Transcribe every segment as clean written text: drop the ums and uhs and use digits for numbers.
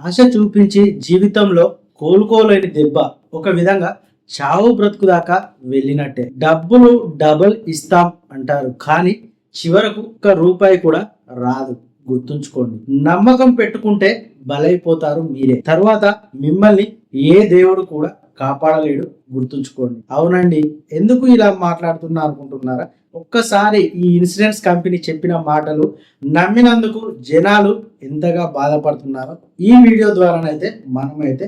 ఆశ చూపించి జీవితంలో కోలుకోలేని దెబ్బ ఒక విధంగా చావు బ్రతుకు దాకా వెళ్ళినట్టే. డబ్బులు డబల్ ఇస్తాం అంటారు, కానీ చివరకు ఒక్క రూపాయి కూడా రాదు. గుర్తుంచుకోండి. నమ్మకం పెట్టుకుంటే బలైపోతారు మీరే. తర్వాత మిమ్మల్ని ఏ దేవుడు కూడా కాపాడలేడు. గుర్తుంచుకోండి. అవునండి, ఎందుకు ఇలా మాట్లాడుతున్నా అనుకుంటున్నారా? ఒక్కసారి ఈ ఇన్సూరెన్స్ కంపెనీ చెప్పిన మాటలు నమ్మినందుకు జనాలు ఎంతగా బాధపడుతున్నారో ఈ వీడియో ద్వారానైతే మనమైతే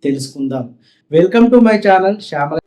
తెలుసుకుందాం. Welcome to my channel Shyamala.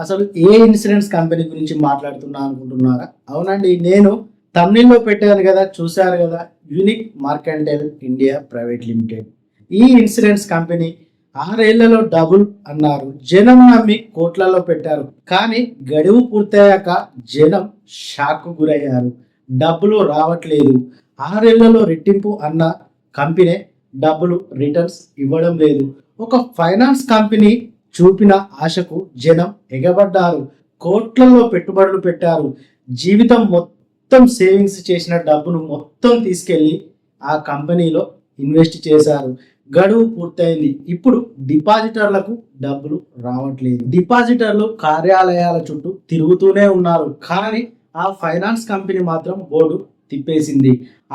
అసలు ఏ ఇన్సూరెన్స్ కంపెనీ గురించి మాట్లాడుతున్నా అనుకుంటున్నారా? అవునండి, నేను తమిళ్లో పెట్టాను కదా, చూశారు కదా, unique mercantile India private limited. ఈ ఇన్సూరెన్స్ కంపెనీ 6 ఏళ్లలో డబుల్ అన్నారు. జనం నమ్మి కోట్లలో పెట్టారు, కానీ గడువు పూర్తయ్యాక జనం షాక్ గురయ్యారు. డబ్బులు రావట్లేదు. 6 ఏళ్లలో రెట్టింపు అన్న కంపెనీ డబ్బులు రిటర్న్స్ ఇవ్వడం లేదు. ఒక ఫైనాన్స్ కంపెనీ చూపిన ఆశకు జనం ఎగబడ్డారు. కోట్లలో పెట్టుబడులు పెట్టారు. జీవితం మొత్తం సేవింగ్స్ చేసిన డబ్బును మొత్తం తీసుకెళ్లి ఆ కంపెనీలో ఇన్వెస్ట్ చేశారు. గడువు పూర్తయింది. ఇప్పుడు డిపాజిటర్లకు డబ్బులు రావట్లేదు. డిపాజిటర్లు కార్యాలయాల చుట్టూ తిరుగుతూనే ఉన్నారు, కానీ ఆ ఫైనాన్స్ కంపెనీ మాత్రం బోర్డు తిప్పేసింది.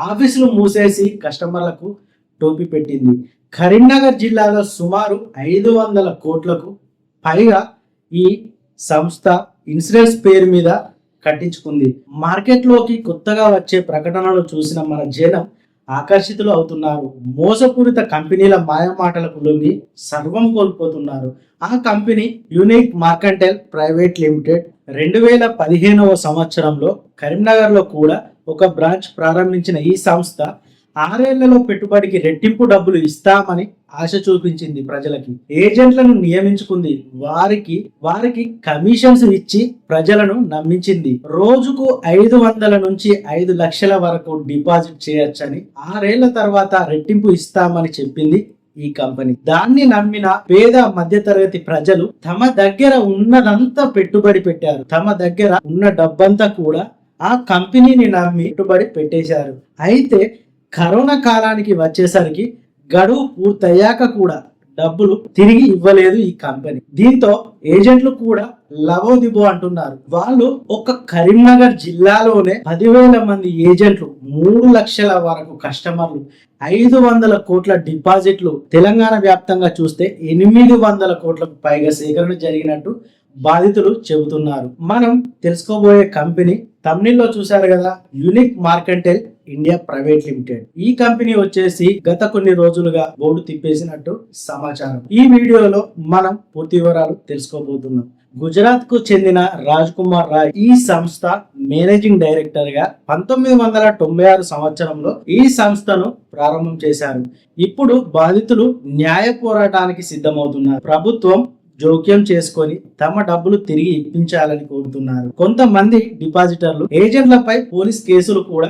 ఆఫీసులు మూసేసి కస్టమర్లకు టోపీ పెట్టింది. కరీంనగర్ జిల్లాలో సుమారు 500 కోట్లకు పైగా ఈ సంస్థ ఇన్సూరెన్స్ పేరు మీద కట్టించుకుంది. మార్కెట్లోకి కొత్తగా వచ్చే ప్రకటనలు చూసిన మన జనం ఆకర్షితులు అవుతున్నారు. మోసపూరిత కంపెనీల మాయమాటలకు లొంగి సర్వం కోల్పోతున్నారు. ఆ company unique mercantile private limited 2015వ సంవత్సరంలో కరీంనగర్లో కూడా ఒక బ్రాంచ్ ప్రారంభించిన ఈ సంస్థ 6 ఏళ్లలో పెట్టుబడికి రెట్టింపు డబ్బులు ఇస్తామని ఆశ చూపించింది. ప్రజలకి ఏజెంట్లను నియమించుకుంది. వారికి కమిషన్స్ ఇచ్చి ప్రజలను నమ్మించింది. రోజుకు 500 నుంచి 5 లక్షల వరకు డిపాజిట్ చేయొచ్చని, 6 ఏళ్ల తర్వాత రెట్టింపు ఇస్తామని చెప్పింది ఈ కంపెనీ. దాన్ని నమ్మిన పేద మధ్యతరగతి ప్రజలు తమ దగ్గర ఉన్నదంతా పెట్టుబడి పెట్టారు. తమ దగ్గర ఉన్న డబ్బంతా కూడా ఆ కంపెనీని నమ్మి పెట్టుబడి పెట్టేశారు. అయితే కరోనా కాలానికి వచ్చేసరికి గడువు పూర్తయ్యాక కూడా డబ్బులు తిరిగి ఇవ్వలేదు ఈ కంపెనీ. దీంతో ఏజెంట్లు కూడా లవోదిబో అంటున్నారు. వాళ్ళు ఒక కరీంనగర్ జిల్లాలోనే 10,000 మంది ఏజెంట్లు, 3 లక్షల వరకు కస్టమర్లు, 500 కోట్ల డిపాజిట్లు, తెలంగాణ వ్యాప్తంగా చూస్తే 800 కోట్లకు పైగా సేకరణ జరిగినట్టు బాధితులు చెబుతున్నారు. మనం తెలుసుకోబోయే కంపెనీ తమిళ్లో చూశారు కదా, unique mercantile India private limited. ఈ కంపెనీ వచ్చేసి గత కొన్ని రోజులుగా బోర్డు తిప్పేసినట్టు సమాచారం. ఈ వీడియోలో మనం పూర్తి వివరాలు తెలుసుకోబోతున్నాం. గుజరాత్ కు చెందిన రాజ్ కుమార్ రాయ్ ఈ సంస్థ మేనేజింగ్ డైరెక్టర్ గా 1996 సంవత్సరంలో ఈ సంస్థను ప్రారంభం చేశారు. ఇప్పుడు బాధితులు న్యాయ పోరాటానికి సిద్ధమవుతున్నారు. ప్రభుత్వం జోక్యం చేసుకొని తమ డబ్బులు తిరిగి ఇప్పించాలని కోరుతున్నారు. కొంతమంది డిపాజిటర్లు ఏజెంట్లపై పోలీస్ కేసులు కూడా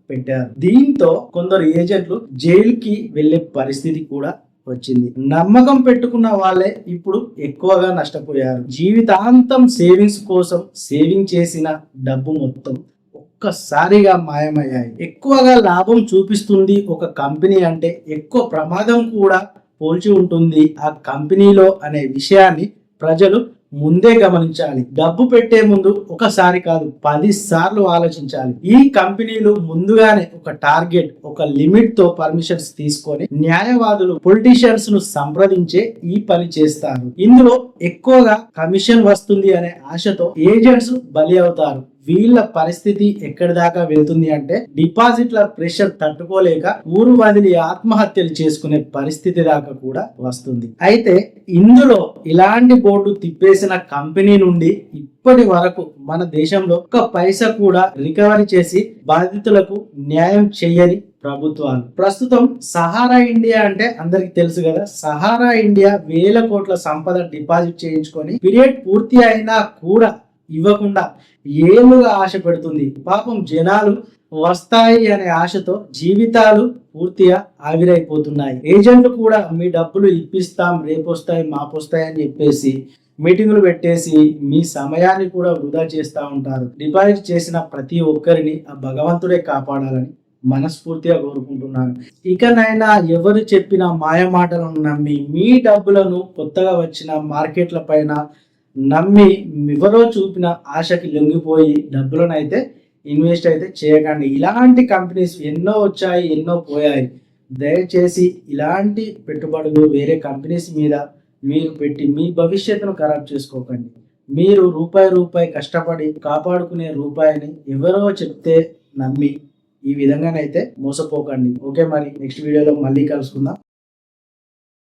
పెట్టారు. దీంతో కొందరు ఏజెంట్లు జైలుకి వెళ్లే పరిస్థితి కూడా వచ్చింది. నమ్మకం పెట్టుకున్న వాళ్ళే ఇప్పుడు ఎక్కువగా నష్టపోయారు. జీవితాంతం సేవింగ్స్ కోసం సేవింగ్ చేసిన డబ్బు మొత్తం ఒక్కసారిగా మాయమయ్యాయి. ఎక్కువగా లాభం చూపిస్తుంది ఒక కంపెనీ అంటే ఎక్కువ ప్రమాదం కూడా పోల్చి ఉంటుంది ఆ కంపెనీలో అనే విషయాన్ని ప్రజలు ముందే గమనించాలి. డబ్బు పెట్టే ముందు ఒకసారి కాదు 10 సార్లు ఆలోచించాలి. ఈ కంపెనీలు ముందుగానే ఒక టార్గెట్, ఒక లిమిట్ తో పర్మిషన్స్ తీసుకొని న్యాయవాదులు, పొలిటీషియన్స్ ను సంప్రదించే ఈ పని చేస్తారు. ఇందులో ఎక్కువగా కమిషన్ వస్తుంది అనే ఆశతో ఏజెంట్స్ బలి అవుతారు. వీళ్ళ పరిస్థితి ఎక్కడి దాకా వెళ్తుంది అంటే డిపాజిట్ల ప్రెషర్ తట్టుకోలేక ఊరు వదిలి ఆత్మహత్యలు చేసుకునే పరిస్థితి దాకా కూడా వస్తుంది. అయితే ఇందులో ఇలాంటి బోర్డు తిప్పేసిన కంపెనీ నుండి ఇప్పటి వరకు మన దేశంలో ఒక్క పైసా కూడా రికవరీ చేసి బాధితులకు న్యాయం చేయని ప్రభుత్వాలు. ప్రస్తుతం సహారా ఇండియా అంటే అందరికి తెలుసు కదా. సహారా ఇండియా 1000 కోట్ల సంపద డిపాజిట్ చేయించుకొని పీరియడ్ పూర్తి అయినా కూడా ఇవ్వకుండా ఏళ్ళుగా ఆశ పెడుతుంది. పాపం జనాలు వస్తాయి అనే ఆశతో జీవితాలు పూర్తిగా ఆవిరైపోతున్నాయి. ఏజెంట్లు కూడా మీ డబ్బులు ఇప్పిస్తాం, రేపొస్తాయి, మాపొస్తాయి అని చెప్పేసి మీటింగులు పెట్టేసి మీ సమయాన్ని కూడా వృధా చేస్తూ ఉంటారు. డిపాజిట్ చేసిన ప్రతి ఒక్కరిని ఆ భగవంతుడే కాపాడాలని మనస్ఫూర్తిగా కోరుకుంటున్నాను. ఇకనైనా ఎవరు చెప్పిన మాయ మాటలను నమ్మి మీ డబ్బులను కొత్తగా వచ్చిన మార్కెట్ల పైన నమ్మి ఎవరో చూపిన ఆశకి లొంగిపోయి డబ్బులను అయితే ఇన్వెస్ట్ అయితే చేయకండి. ఇలాంటి కంపెనీస్ ఎన్నో వచ్చాయి, ఎన్నో పోయాయి. దయచేసి ఇలాంటి పెట్టుబడులు వేరే కంపెనీస్ మీద మీరు పెట్టి మీ భవిష్యత్తును ఖరాబ్ చేసుకోకండి. మీరు రూపాయి కష్టపడి కాపాడుకునే రూపాయిని ఎవరో చెప్తే నమ్మి ఈ విధంగానైతే మోసపోకండి. ఓకే, మరి నెక్స్ట్ వీడియోలో మళ్ళీ కలుసుకుందాం.